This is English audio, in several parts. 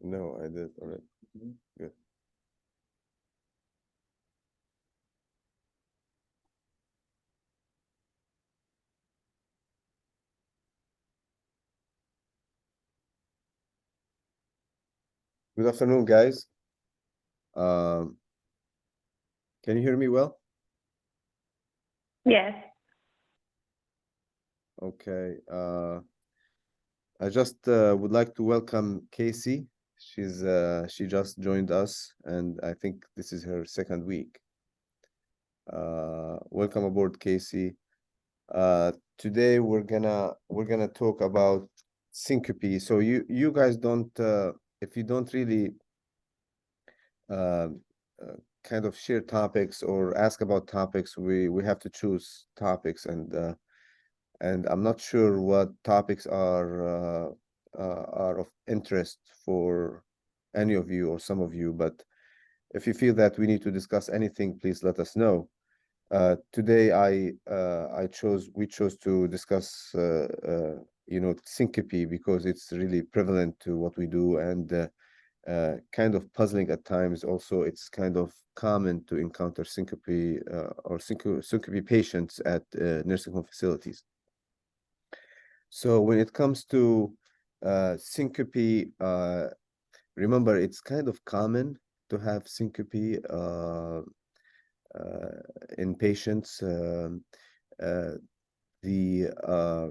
No, I did already. Good. Good afternoon, guys. Um, can you hear me well? Yes. Okay. I just would like to welcome Casey. She just joined us, and I think this is her second week. Welcome aboard, Casey. Today we're gonna talk about syncope. So you guys don't if you don't really uh, uh, kind of share topics or ask about topics, we have to choose topics, and I'm not sure what topics are of interest for any of you or some of you, but if you feel that we need to discuss anything, please let us know. Today, we chose to discuss, syncope because it's really prevalent to what we do and kind of puzzling at times. Also, it's kind of common to encounter syncope or syncope patients at nursing home facilities. So when it comes to syncope, remember it's kind of common to have syncope in patients. Uh, the uh,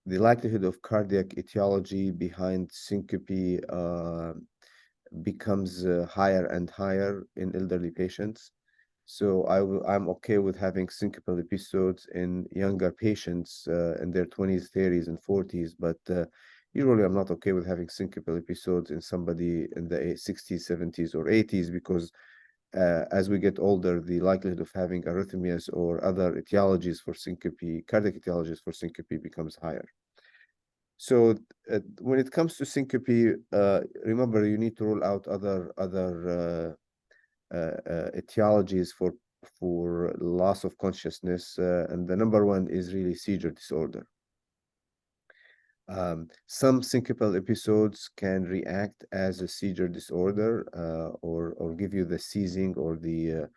the likelihood of cardiac etiology behind syncope becomes higher and higher in elderly patients. So I'm okay with having syncopal episodes in younger patients in their 20s, 30s, and 40s, but usually I'm not okay with having syncopal episodes in somebody in the 60s, 70s, or 80s because as we get older, the likelihood of having arrhythmias or other etiologies for syncope, cardiac etiologies for syncope becomes higher. So when it comes to syncope, remember you need to rule out other etiologies for loss of consciousness, and the number one is really seizure disorder. Some syncopal episodes can react as a seizure disorder, or give you the seizing or the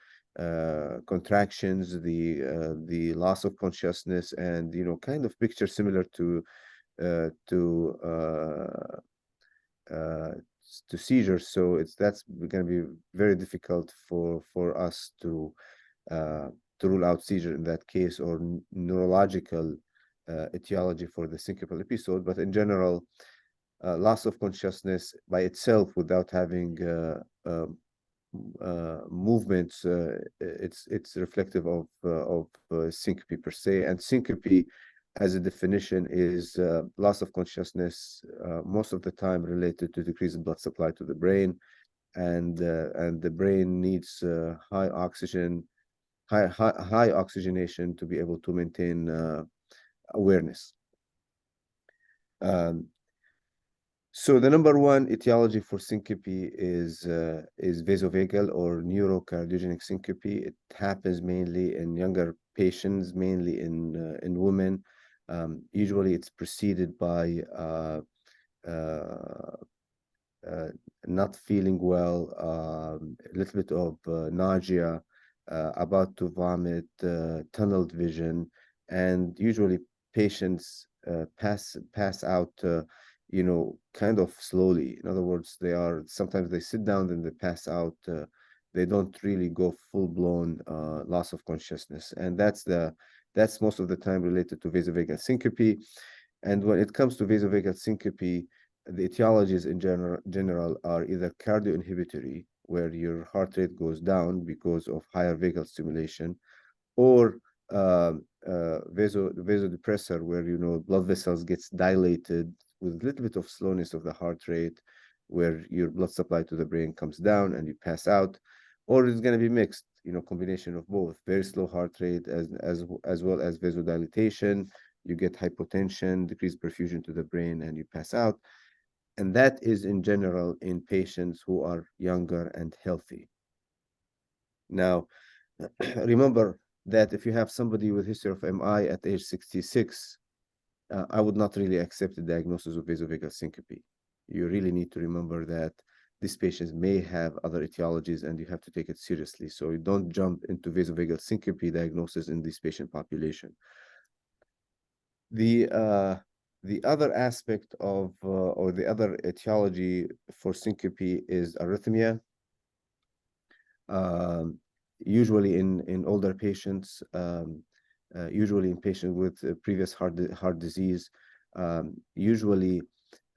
contractions, the loss of consciousness, and kind of picture similar to uh, to uh, uh, seizures. So that's going to be very difficult for us to rule out seizure in that case, or neurological etiology for the syncopal episode. But in general, loss of consciousness by itself without having movements, it's reflective of syncope per se. And syncope, as a definition, is loss of consciousness, most of the time related to decrease in blood supply to the brain, and the brain needs high oxygenation to be able to maintain awareness. Um, so the number one etiology for syncope is vasovagal or neurocardiogenic syncope. It happens mainly in younger patients, mainly in women. Usually, it's preceded by uh, uh, not feeling well, a little bit of nausea, about to vomit, tunneled vision, and usually patients pass out, kind of slowly. In other words, sometimes they sit down and they pass out. They don't really go full-blown loss of consciousness, and that's most of the time related to vasovagal syncope. And when it comes to vasovagal syncope, the etiologies in general are either cardioinhibitory, where your heart rate goes down because of higher vagal stimulation, or vasodepressor, where blood vessels gets dilated with a little bit of slowness of the heart rate, where your blood supply to the brain comes down and you pass out, or it's going to be mixed, combination of both, very slow heart rate as well as vasodilatation. You get hypotension, decreased perfusion to the brain, and you pass out. And that is in general in patients who are younger and healthy. Now, remember that if you have somebody with history of MI at age 66, I would not really accept the diagnosis of vasovagal syncope. you really need to remember that these patients may have other etiologies and you have to take it seriously. So you don't jump into vasovagal syncope diagnosis in this patient population. The uh, the other aspect of or the other etiology for syncope is arrhythmia. Um, Usually in older patients, usually in patients with previous heart disease, usually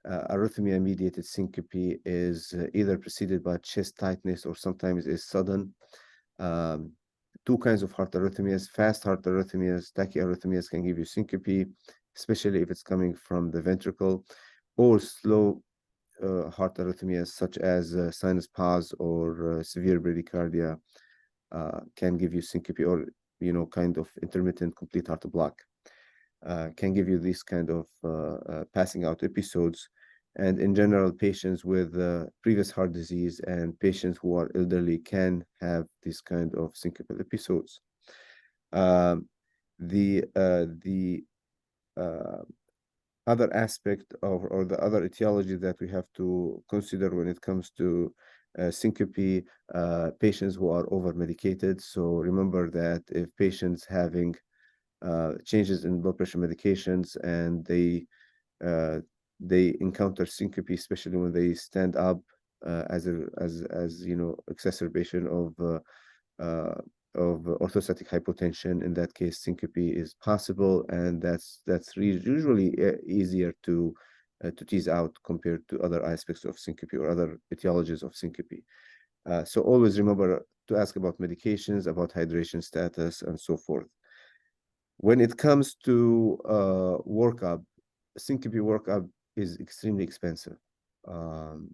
arrhythmia-mediated syncope is either preceded by chest tightness or sometimes is sudden. Um, Two kinds of heart arrhythmias, fast heart arrhythmias, tachyarrhythmias can give you syncope, especially if it's coming from the ventricle, or slow heart arrhythmias such as sinus pause or severe bradycardia can give you syncope or, kind of intermittent complete heart block. Can give you these kind of passing out episodes. And in general, patients with previous heart disease and patients who are elderly can have this kind of syncopal episodes. Um, the other aspect of, or the other etiology that we have to consider when it comes to syncope, patients who are over medicated. So remember that if patients having changes in blood pressure medications and uh, they encounter syncope, especially when they stand up as exacerbation uh, of orthostatic hypotension. In that case, syncope is possible, and usually easier to tease out compared to other aspects of syncope or other etiologies of syncope. So always remember to ask about medications, about hydration status, and so forth. When it comes to workup, syncope workup is extremely expensive. Um,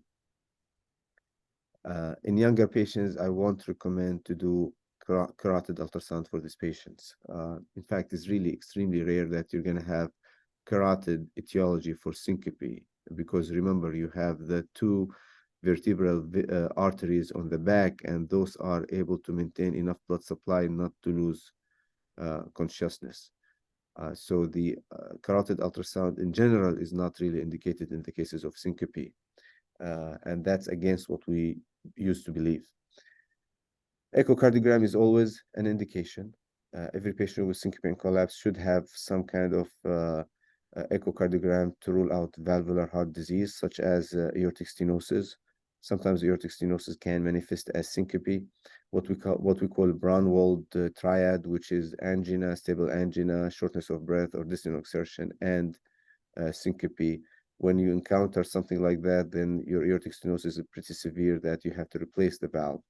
in younger patients, I won't recommend to do carotid ultrasound for these patients. In fact, it's really extremely rare that you're going to have carotid etiology for syncope because remember, you have the two vertebral arteries on the back, and those are able to maintain enough blood supply not to lose consciousness. So the carotid ultrasound in general is not really indicated in the cases of syncope, and that's against what we used to believe. Echocardiogram is always an indication. Every patient with syncope and collapse should have some kind of echocardiogram to rule out valvular heart disease, such as aortic stenosis. Sometimes aortic stenosis can manifest as syncope, what we call Brown-Wald triad, which is angina, stable angina, shortness of breath, or dystonia exertion, and syncope. When you encounter something like that, then your aortic stenosis is pretty severe that you have to replace the valve.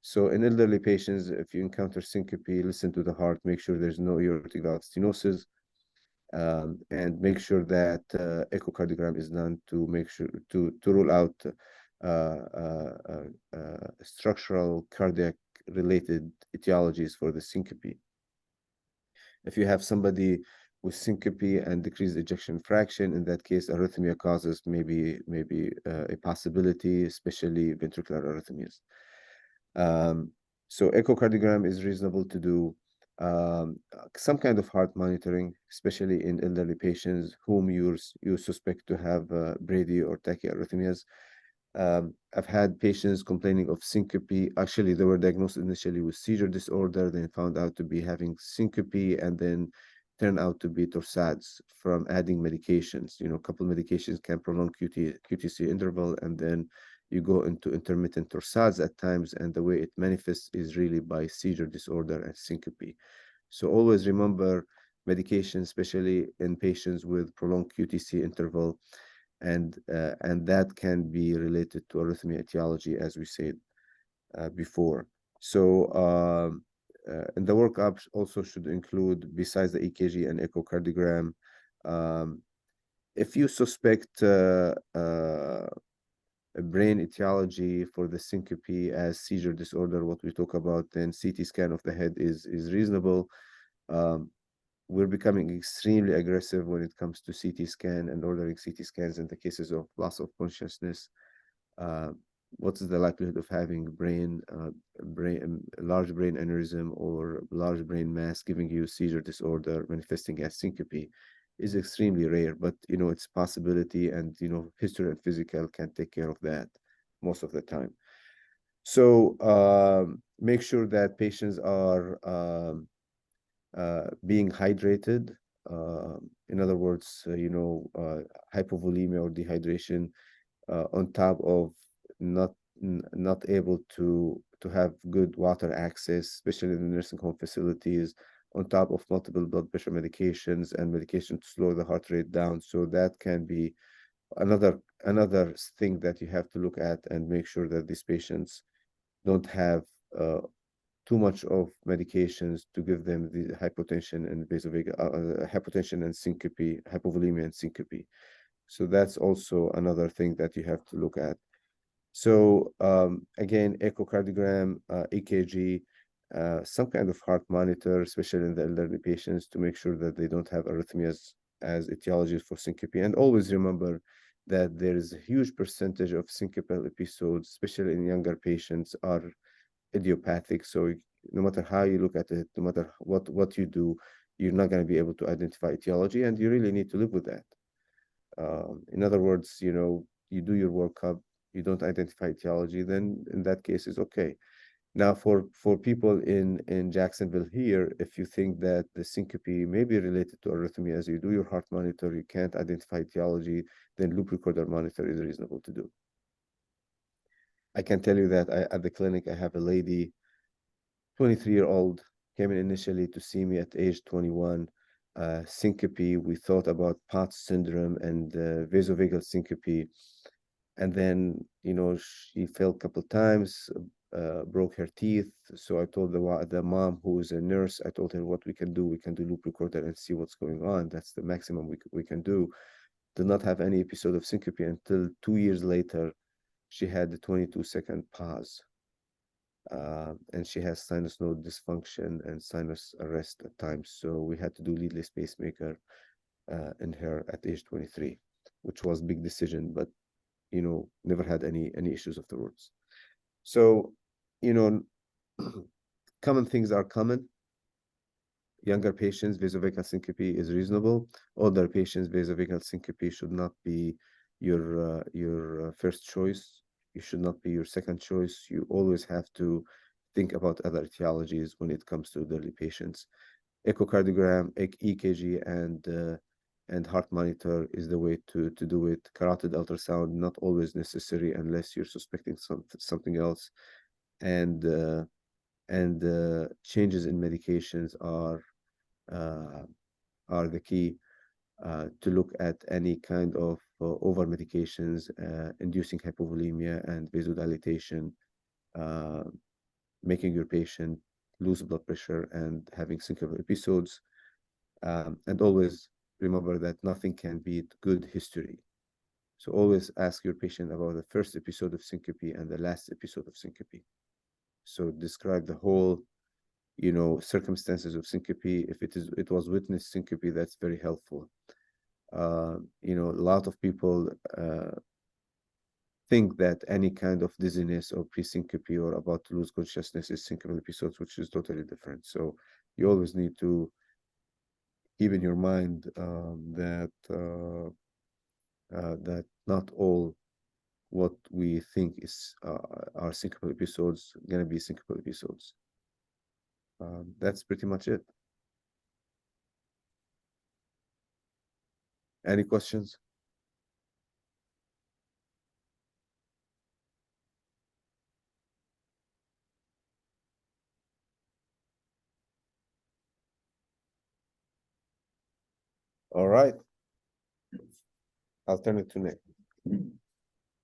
So in elderly patients, if you encounter syncope, listen to the heart, make sure there's no aortic valve stenosis, and make sure that echocardiogram is done to make sure to rule out structural cardiac related etiologies for the syncope. If you have somebody with syncope and decreased ejection fraction, in that case, arrhythmia causes maybe a possibility, especially ventricular arrhythmias. Um, so echocardiogram is reasonable to do. Some kind of heart monitoring, especially in elderly patients whom you suspect to have brady or tachyarrhythmias. I've had patients complaining of syncope. Actually, they were diagnosed initially with seizure disorder, then found out to be having syncope, and then turned out to be torsades from adding medications. A couple medications can prolong QTC interval, and then you go into intermittent torsades at times, and the way it manifests is really by seizure disorder and syncope. So always remember medication, especially in patients with prolonged QTC interval, and that can be related to arrhythmia etiology, as we said before. So and the workup also should include, besides the EKG and echocardiogram, um, if you suspect a brain etiology for the syncope as seizure disorder, what we talk about, then CT scan of the head is reasonable. Um, we're becoming extremely aggressive when it comes to CT scan and ordering CT scans in the cases of loss of consciousness. Uh, what is the likelihood of having large brain aneurysm or large brain mass giving you seizure disorder manifesting as syncope? is extremely rare, but it's a possibility, and history and physical can take care of that most of the time. So make sure that patients are being hydrated. In other words, hypovolemia or dehydration, on top of not not able to have good water access, especially in the nursing home facilities, on top of multiple blood pressure medications and medication to slow the heart rate down. So that can be another thing that you have to look at and make sure that these patients don't have too much of medications to give them the hypotension and vasovagal hypotension and syncope, hypovolemia and syncope. So that's also another thing that you have to look at. So again, echocardiogram, EKG, some kind of heart monitor, especially in the elderly patients, to make sure that they don't have arrhythmias as etiologies for syncope. And always remember that there is a huge percentage of syncopal episodes, especially in younger patients, are idiopathic. So no matter how you look at it, no matter what you do, you're not going to be able to identify etiology, and you really need to live with that. In other words, you do your workup, you don't identify etiology, then in that case it's okay. Now, for people in Jacksonville here, if you think that the syncope may be related to arrhythmias, you do your heart monitor, you can't identify etiology, then loop recorder monitor is reasonable to do. I can tell you that at the clinic, I have a lady, 23-year-old, came in initially to see me at age 21. Syncope, we thought about Potts syndrome and vasovagal syncope. And then, she fell a couple times, broke her teeth. So I told the mom, who is a nurse, I told her what we can do. We can do loop recorder and see what's going on. That's the maximum we can do. Did not have any episode of syncope until 2 years later. She had the 22-second pause. And she has sinus node dysfunction and sinus arrest at times. So we had to do leadless pacemaker in her at age 23, which was a big decision, but never had any issues afterwards. So, you know, common things are common. Younger patients, vasovagal syncope is reasonable. Older patients, vasovagal syncope should not be your first choice. You should not be your second choice. You always have to think about other etiologies when it comes to elderly patients. Echocardiogram, EKG, and heart monitor is the way to do it. Carotid ultrasound, not always necessary unless you're suspecting something else. And changes in medications uh, are the key to look at any kind of over medications, inducing hypovolemia and vasodilatation, uh, making your patient lose blood pressure and having syncopal episodes. And always remember that nothing can beat good history. So always ask your patient about the first episode of syncope and the last episode of syncope. So describe the whole, circumstances of syncope. If it was witnessed syncope, that's very helpful. A lot of people think that any kind of dizziness or pre-syncope or about to lose consciousness is syncopal episodes, which is totally different. So you always need to keep in your mind that not all what we think is are syncopal episodes gonna be syncopal episodes. That's pretty much it. Any questions? All right. I'll turn it to Nick.